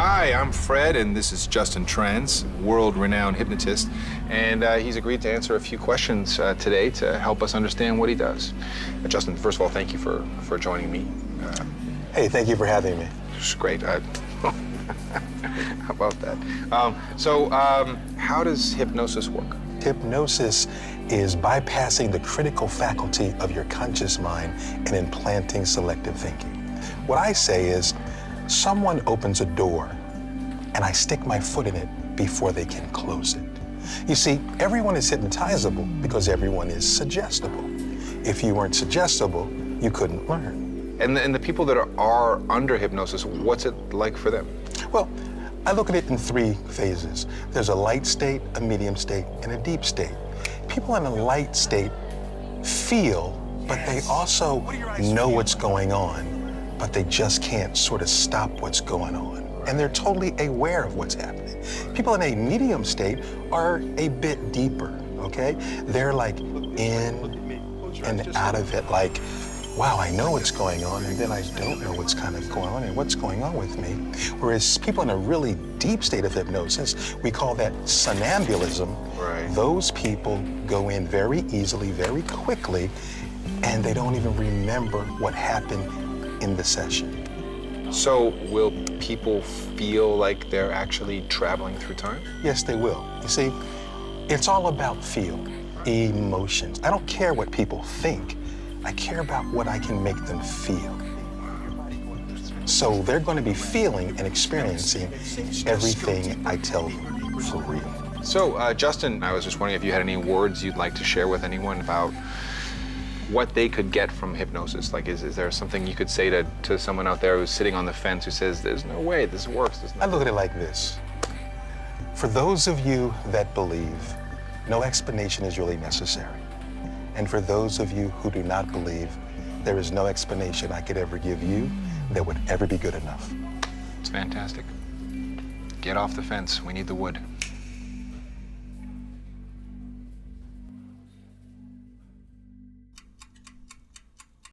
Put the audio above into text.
Hi, I'm Fred, and this is Justin Tranz, world-renowned hypnotist, and he's agreed to answer a few questions today to help us understand what he does. Justin, first of all, thank you for joining me. Hey, thank you for having me. It's great. How about that? How does hypnosis work? Hypnosis is bypassing the critical faculty of your conscious mind and implanting selective thinking. What I say is, someone opens a door and I stick my foot in it before they can close it. You see, everyone is hypnotizable because everyone is suggestible. If you weren't suggestible, you couldn't learn. And the people that are under hypnosis, what's it like for them? Well, I look at it in three phases. There's a light state, a medium state, and a deep state. People in a light state feel, but they also know what's going on, but they just can't sort of stop what's going on. And they're totally aware of what's happening. People in a medium state are a bit deeper, okay? They're like in and out of it, like, wow, I know what's going on, and then I don't know what's kind of going on and what's going on with me. Whereas people in a really deep state of hypnosis, we call that somnambulism. Right. Those people go in very easily, very quickly, and they don't even remember what happened in the session. So will people feel like they're actually traveling through time? Yes, they will. You see, it's all about feel, emotions. I don't care what people think. I care about what I can make them feel. So they're going to be feeling and experiencing everything I tell them for real. So, Justin, I was just wondering if you had any words you'd like to share with anyone about what they could get from hypnosis. Like, is there something you could say to someone out there who's sitting on the fence who says, there's no way this works? I look at it like this. For those of you that believe, no explanation is really necessary. And for those of you who do not believe, there is no explanation I could ever give you that would ever be good enough. It's fantastic. Get off the fence. We need the wood.